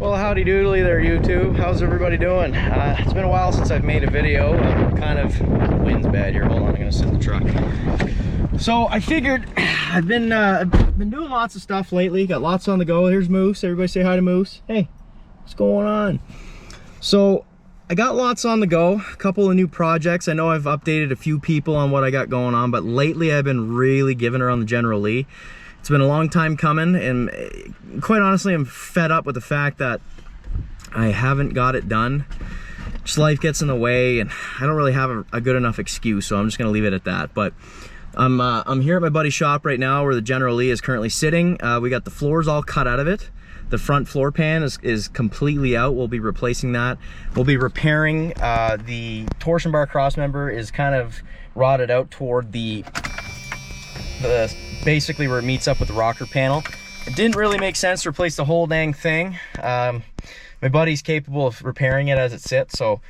Well, howdy doodly there, YouTube. How's everybody doing? It's been a while since I've made a video. Wind's bad here. Hold on, I'm gonna sit in the truck. So I figured I've been doing lots of stuff lately. Got lots on the go. Here's Moose. Everybody say hi to Moose. Hey, what's going on? So I got lots on the go. A couple of new projects. I know I've updated a few people on what I got going on, but lately I've been really giving her on the General Lee. It's been a long time coming, and quite honestly, I'm fed up with the fact that I haven't got it done. Just life gets in the way, and I don't really have a good enough excuse, so I'm just gonna leave it at that. But I'm here at my buddy's shop right now where the General Lee is currently sitting. We got the floors all cut out of it. The front floor pan is completely out. We'll be replacing that. We'll be repairing the torsion bar cross member is kind of rotted out toward the basically where it meets up with the rocker panel. It didn't really make sense to replace the whole dang thing. My buddy's capable of repairing it as it sits, so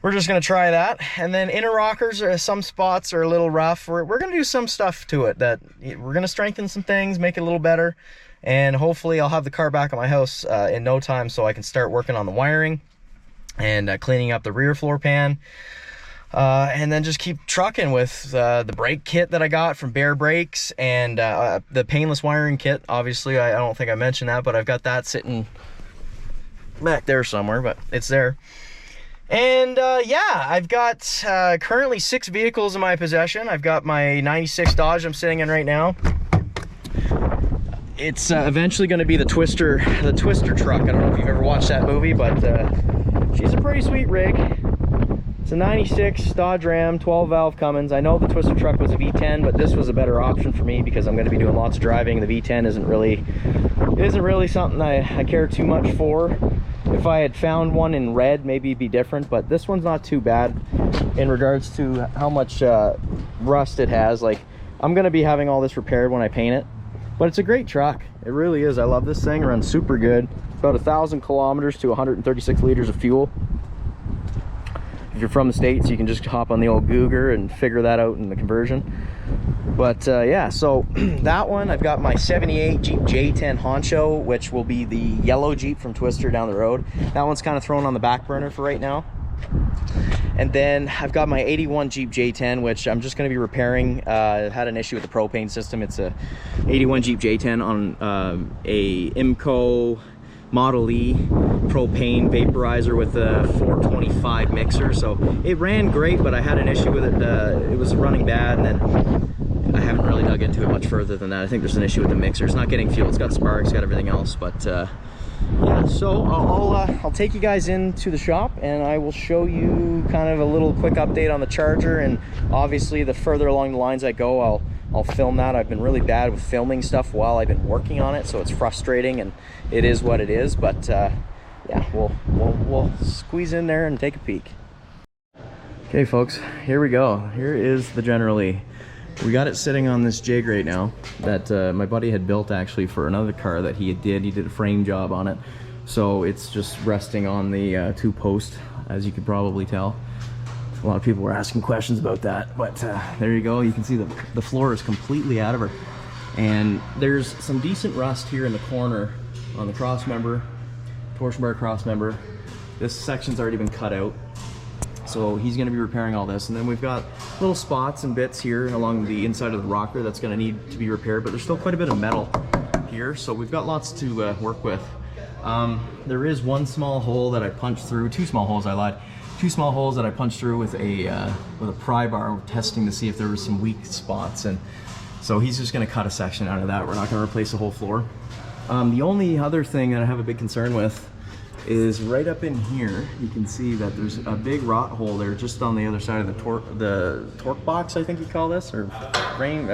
we're just gonna try that. And then inner rockers, some spots are a little rough. We're gonna do some stuff to it that we're gonna strengthen some things, make it a little better, and hopefully I'll have the car back at my house in no time so I can start working on the wiring and cleaning up the rear floor pan. And then just keep trucking with the brake kit that I got from Bear Brakes and the painless wiring kit. Obviously, I don't think I mentioned that, but I've got that sitting back there somewhere, but it's there. And yeah, I've got currently 6 vehicles in my possession. I've got my 96 Dodge I'm sitting in right now. It's eventually going to be the Twister truck. I don't know if you've ever watched that movie, but she's a pretty sweet rig. It's a 96 Dodge Ram 12 valve Cummins. I know the Twister truck was a V10, but this was a better option for me because I'm going to be doing lots of driving. The V10 isn't really something I care too much for. If I had found one in red, maybe it'd be different, but this one's not too bad in regards to how much rust it has. Like, I'm going to be having all this repaired when I paint it, but it's a great truck. It really is. I love this thing. It runs super good. About 1,000 kilometers to 136 liters of fuel. If you're from the States, you can just hop on the old Google and figure that out in the conversion. But yeah, so that one, I've got my 78 Jeep J10 Honcho, which will be the yellow Jeep from Twister down the road. That one's kind of thrown on the back burner for right now. And then I've got my 81 Jeep J10, which I'm just going to be repairing. Had an issue with the propane system. It's a 81 Jeep J10 on a IMCO Model E propane vaporizer with a 425 mixer. So it ran great, but I had an issue with it. It was running bad, and then I haven't really dug into it much further than that. I think there's an issue with the mixer. It's not getting fuel. It's got sparks, got everything else. But yeah, so I'll take you guys into the shop and I will show you kind of a little quick update on the Charger. And obviously the further along the lines I go, I'll film that. I've been really bad with filming stuff while I've been working on it, so it's frustrating, and it is what it is. But yeah, we'll squeeze in there and take a peek. Okay, folks, here we go. Here is the General Lee. We got it sitting on this jig right now that my buddy had built actually for another car that he did a frame job on it. So it's just resting on the 2-post, as you could probably tell. A lot of people were asking questions about that, but there you go. You can see the floor is completely out of her, and there's some decent rust here in the corner on the cross member, torsion bar cross member. This section's already been cut out, so he's going to be repairing all this. And then we've got little spots and bits here along the inside of the rocker that's going to need to be repaired, but there's still quite a bit of metal here, so we've got lots to work with. There is one small hole that I punched through, 2 small holes, I lied. 2 small holes that I punched through with a pry bar, testing to see if there was some weak spots, and so he's just going to cut a section out of that. We're not going to replace the whole floor. The only other thing that I have a big concern with is right up in here. You can see that there's a big rot hole there, just on the other side of the torque box, I think you call this, or frame,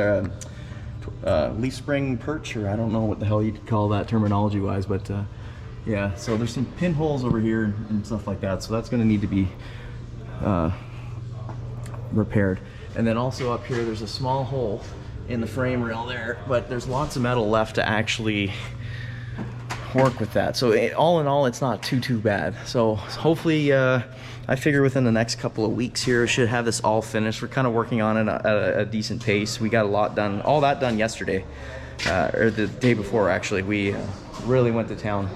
leaf spring perch, or I don't know what the hell you'd call that terminology wise, but yeah, so there's some pinholes over here and stuff like that, so that's going to need to be repaired. And then also up here, there's a small hole in the frame rail there, but there's lots of metal left to actually work with that. So all in all, it's not too bad. So hopefully, I figure within the next couple of weeks here, should have this all finished. We're kind of working on it at a decent pace. We got a lot done, all that done yesterday, or the day before actually. We really went to town.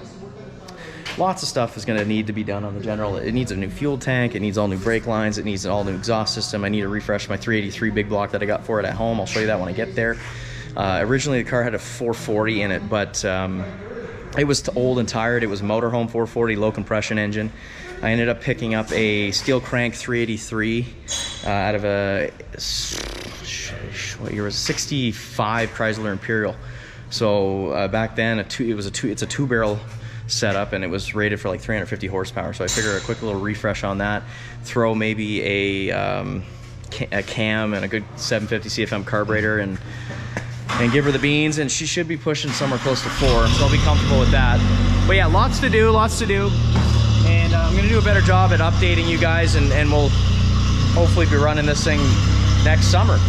lots of stuff is going to need to be done on the General. It needs a new fuel tank, it needs all new brake lines, it needs an all new exhaust system. I need to refresh my 383 big block that I got for it at home. I'll show you that when I get there. Originally the car had a 440 in it, but it was old and tired. It was motorhome 440, low compression engine. I ended up picking up a steel crank 383 out of a, what year was it? 65 Chrysler Imperial. So back then it's a two barrel setup, and it was rated for like 350 horsepower. So I figured a quick little refresh on that, throw maybe a cam and a good 750 CFM carburetor, and give her the beans, and she should be pushing somewhere close to 4, so I'll be comfortable with that. But yeah, lots to do, and I'm gonna do a better job at updating you guys, and we'll hopefully be running this thing next summer.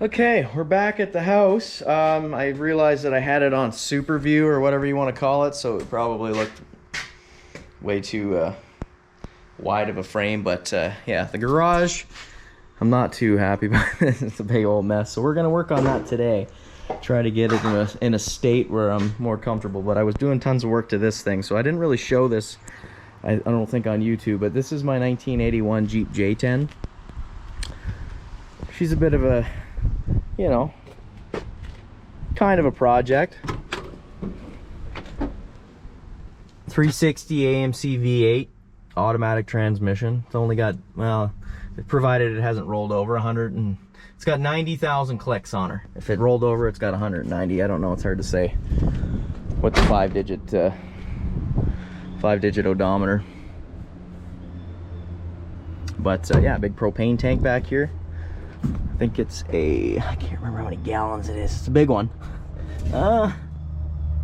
Okay, we're back at the house. I realized that I had it on Super View or whatever you want to call it, so it probably looked way too wide of a frame, but yeah, the garage, I'm not too happy about this. It's a big old mess, so we're gonna work on that today. Try to get it in a state where I'm more comfortable. But I was doing tons of work to this thing, so I didn't really show this, I don't think, on YouTube, but this is my 1981 Jeep J10. She's a bit of a, you know, kind of a project. 360 AMC V8 automatic transmission. It's only got, well, provided it hasn't rolled over, it's got 90,000 clicks on her. If it rolled over, it's got 190. I don't know, it's hard to say what the five digit odometer. But yeah, big propane tank back here. I think it's I can't remember how many gallons it is. It's a big one.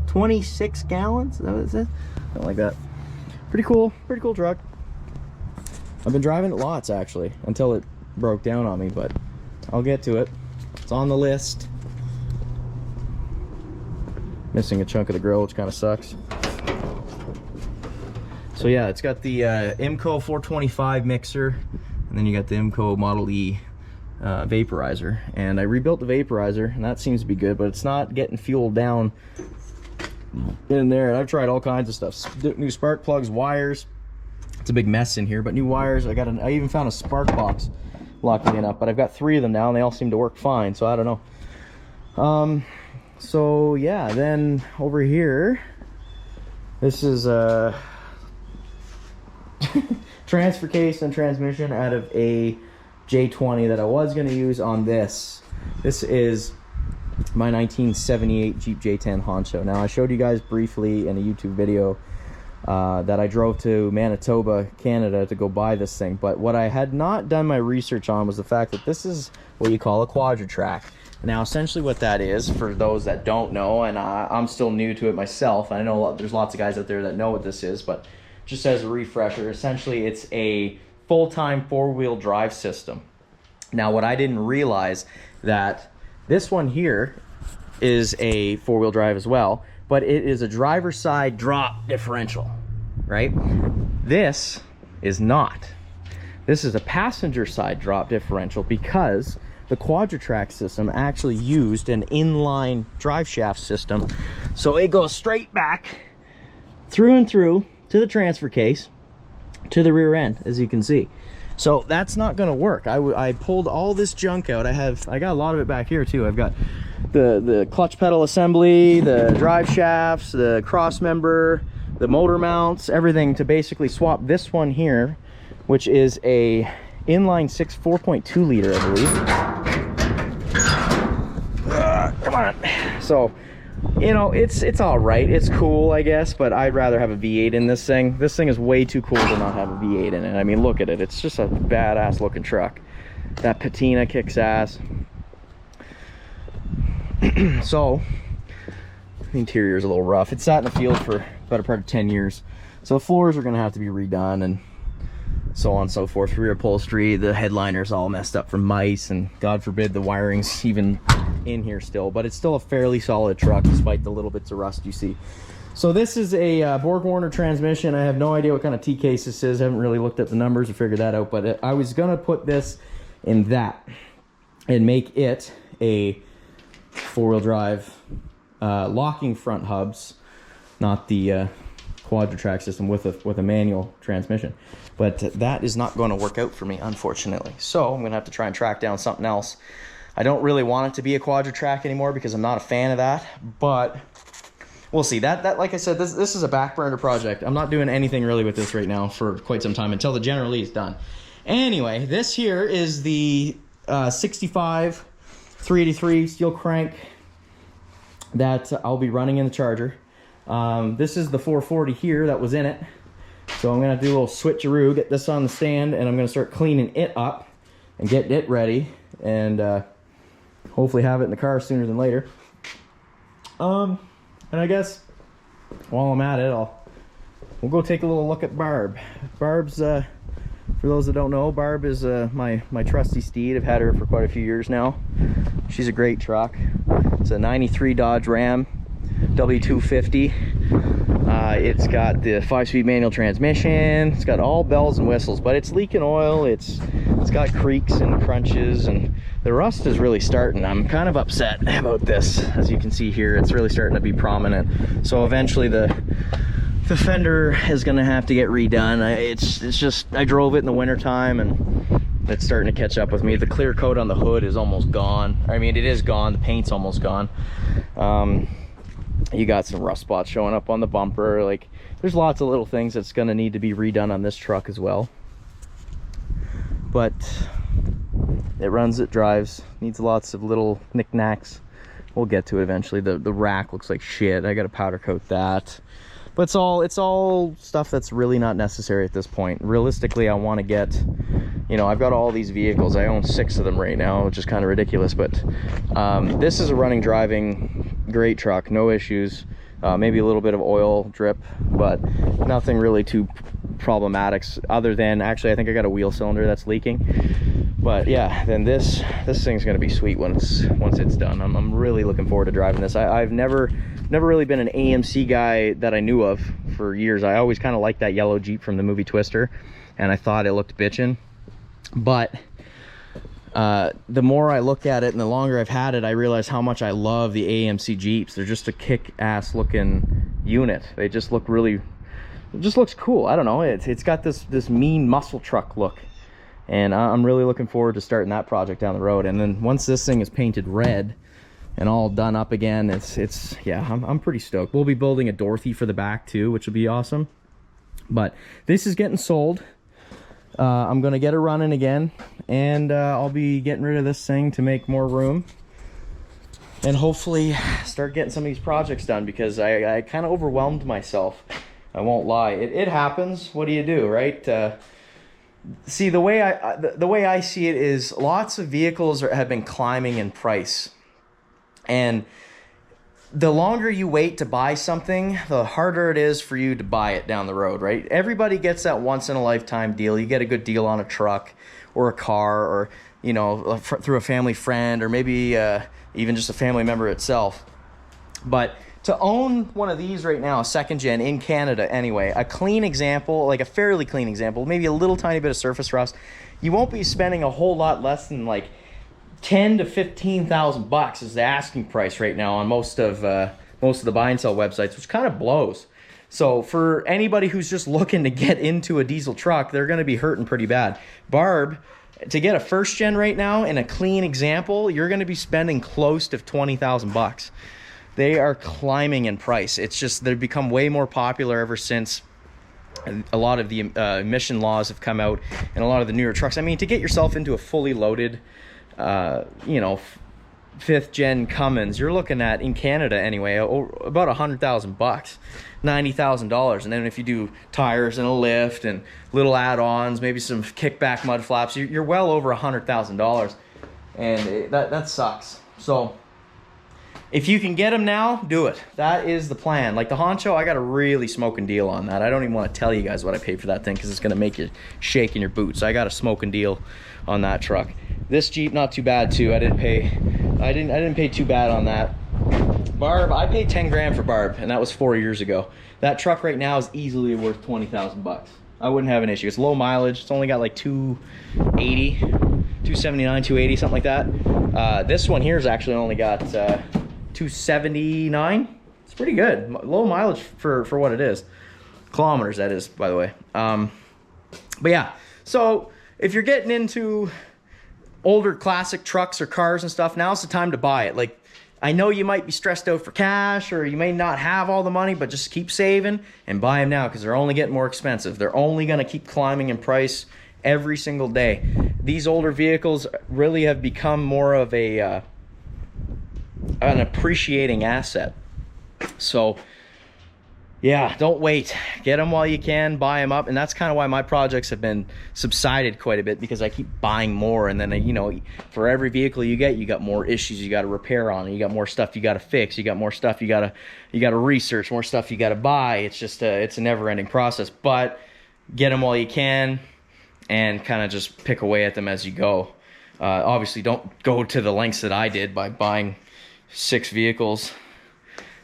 26 gallons, is that what it says? Something like that. Pretty cool truck. I've been driving it lots, actually, until it broke down on me, but I'll get to it. It's on the list. Missing a chunk of the grill, which kind of sucks. So yeah, it's got the IMCO 425 mixer, and then you got the IMCO Model E vaporizer. And I rebuilt the vaporizer, and that seems to be good, but it's not getting fuel down in there. And I've tried all kinds of stuff. New spark plugs, wires. It's a big mess in here, but new wires. I even found a spark box, luckily enough, but I've got 3 of them now, and they all seem to work fine, so I don't know. So yeah, then over here, this is a transfer case and transmission out of a J20 that I was going to use on this. This is my 1978 Jeep J10 Honcho. Now, I showed you guys briefly in a YouTube video that I drove to Manitoba, Canada to go buy this thing, but what I had not done my research on was the fact that this is what you call a Quadra-Trac. Now, essentially what that is, for those that don't know, and I'm still new to it myself, and I know there's lots of guys out there that know what this is, but just as a refresher, essentially it's a full-time 4-wheel drive system. Now, what I didn't realize, that this one here is a 4-wheel drive as well, but it is a driver's side drop differential, right? This is not. This is a passenger side drop differential, because the Quadra-Trac system actually used an inline drive shaft system. So it goes straight back through and through to the transfer case to the rear end, as you can see. So that's not going to work. I pulled all this junk out. I got a lot of it back here too. I've got the clutch pedal assembly, the drive shafts, the cross member, the motor mounts, everything to basically swap this one here, which is a inline 6 4.2 liter, I believe. Come on. So, you know, it's all right. It's cool, I guess, but I'd rather have a V8 in this thing. This thing is way too cool to not have a V8 in it. I mean, look at it. It's just a badass looking truck. That patina kicks ass. So, the interior is a little rough. It sat in the field for the better part of 10 years. So the floors are going to have to be redone, and so on and so forth. Rear upholstery, the headliner's all messed up from mice, and God forbid the wiring's even in here still, but it's still a fairly solid truck despite the little bits of rust you see. So this is a Borg-Warner transmission. I have no idea what kind of T-case this is. I haven't really looked at the numbers or figured that out, but I was gonna put this in that and make it a 4-wheel drive locking front hubs, not the quadra-track system with a manual transmission. But that is not going to work out for me, unfortunately. So I'm going to have to try and track down something else. I don't really want it to be a quadra-track anymore because I'm not a fan of that, but we'll see. That like I said, this is a back burner project. I'm not doing anything really with this right now for quite some time until the General Lee is done. Anyway, this here is the 65 383 steel crank that I'll be running in the Charger. This is the 440 here that was in it. So I'm gonna do a little switcheroo, get this on the stand, and I'm gonna start cleaning it up and getting it ready, and hopefully have it in the car sooner than later. And I guess while I'm at it, we'll go take a little look at Barb. Barb's, for those that don't know, Barb is my trusty steed. I've had her for quite a few years now. She's a great truck. It's a 93 Dodge Ram W250. It's got the 5-speed manual transmission. It's got all bells and whistles, but it's leaking oil. It's got creaks and crunches, and the rust is really starting. I'm kind of upset about this. As you can see here, it's really starting to be prominent. So eventually the fender is gonna have to get redone. It's just, I drove it in the winter time and it's starting to catch up with me. The clear coat on the hood is almost gone. I mean, it is gone. The paint's almost gone. You got some rust spots showing up on the bumper. Like, there's lots of little things that's gonna need to be redone on this truck as well. But it runs, it drives, needs lots of little knickknacks. We'll get to it eventually. The rack looks like shit. I gotta powder coat that. But it's all stuff that's really not necessary at this point. Realistically, I want to get, you know, I've got all these vehicles. I own 6 of them right now, which is kind of ridiculous. But this is a running, driving, great truck, no issues. Maybe a little bit of oil drip, but nothing really too problematic. Other than, actually, I think I got a wheel cylinder that's leaking. But yeah, then this thing's gonna be sweet once it's done. I'm really looking forward to driving this. I've never really been an AMC guy that I knew of for years. I always kind of liked that yellow Jeep from the movie Twister, and I thought it looked bitchin'. But the more I look at it and the longer I've had it, I realize how much I love the AMC Jeeps. They're just a kick-ass looking unit. They just look really, it just looks cool. I don't know, it's got this mean muscle truck look. And I'm really looking forward to starting that project down the road. And then once this thing is painted red and all done up again, it's yeah, I'm pretty stoked. We'll be building a Dorothy for the back too, which will be awesome. But this is getting sold. I'm gonna get it running again, and I'll be getting rid of this thing to make more room, and hopefully start getting some of these projects done, because I kind of overwhelmed myself. I won't lie. It happens. What do you do, right? See, the way I see it is, lots of vehicles have been climbing in price, and the longer you wait to buy something, the harder it is for you to buy it down the road, right? Everybody gets that once in a lifetime deal. You get a good deal on a truck or a car, or, you know, through a family friend, or maybe even just a family member itself. But to own one of these right now, a second gen in Canada anyway, a clean example, like a fairly clean example, maybe a little tiny bit of surface rust, you won't be spending a whole lot less than like 10 to 15,000 bucks is the asking price right now on most of the buy and sell websites, which kind of blows. So for anybody who's just looking to get into a diesel truck, they're going to be hurting pretty bad. Barb, to get a first gen right now in a clean example, you're going to be spending close to 20,000 bucks. They are climbing in price. It's just, they've become way more popular ever since a lot of the emission laws have come out, and a lot of the newer trucks. I mean, to get yourself into a fully loaded, you know, 5th gen Cummins, you're looking at, in Canada anyway, about 100,000 bucks, $90,000. And then if you do tires and a lift and little add-ons, maybe some kickback mud flaps, you're well over $100,000, and that sucks. So if you can get them now, do it. That is the plan. Like the Honcho, I got a really smoking deal on that. I don't even want to tell you guys what I paid for that thing, because it's going to make you shake in your boots. I got a smoking deal on that truck. This Jeep, not too bad too. I didn't pay too bad on that. Barb, I paid 10 grand for Barb, and that was 4 years ago. That truck right now is easily worth 20,000 bucks. I wouldn't have an issue. It's low mileage. It's only got like 280, 279, 280, something like that. This one here has actually only got 279. It's pretty good. Low mileage for what it is. Kilometers, that is, by the way. But yeah, so if you're getting into older classic trucks or cars and stuff, now's the time to buy it. Like, I know you might be stressed out for cash, or you may not have all the money, but just keep saving and buy them now, because they're only getting more expensive. They're only going to keep climbing in price every single day. These older vehicles really have become more of an appreciating asset. So yeah, don't wait. Get them while you can, buy them up. And that's kind of why my projects have been subsided quite a bit, because I keep buying more. And then, you know, for every vehicle you get, you got more issues you got to repair on it. You got more stuff you got to fix. You got more stuff you got to research, more stuff you got to buy. It's just it's a never-ending process. But get them while you can and kind of just pick away at them as you go. Obviously, don't go to the lengths that I did by buying 6 vehicles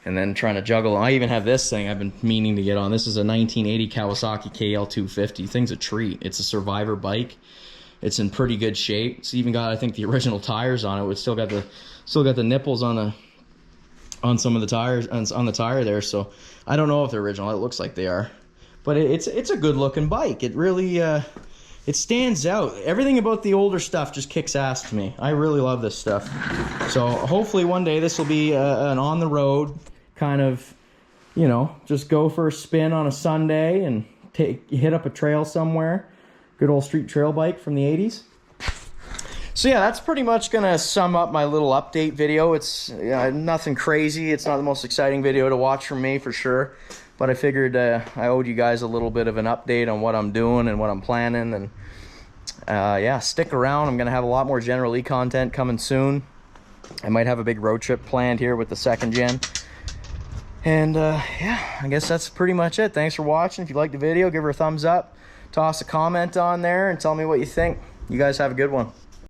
and then trying to juggle. I even have this thing I've been meaning to get on. This is a 1980 Kawasaki KL250. Thing's a treat. It's a survivor bike. It's in pretty good shape. It's even got, I think, the original tires on it. It's still got the nipples on some of the tires, on the tire there. So I don't know if they're original. It looks like they are, but it's a good looking bike. It really it stands out. Everything about the older stuff just kicks ass to me. I really love this stuff. So hopefully one day this will be an on the road kind of, you know, just go for a spin on a Sunday and hit up a trail somewhere. Good old street trail bike from the 80s. So yeah, that's pretty much gonna sum up my little update video. It's nothing crazy. It's not the most exciting video to watch from me for sure, but I figured I owed you guys a little bit of an update on what I'm doing and what I'm planning. And yeah, stick around. I'm gonna have a lot more General Lee content coming soon. I might have a big road trip planned here with the 2nd gen. And yeah, I guess that's pretty much it. Thanks for watching. If you liked the video, give her a thumbs up, toss a comment on there, and tell me what you think. You guys have a good one.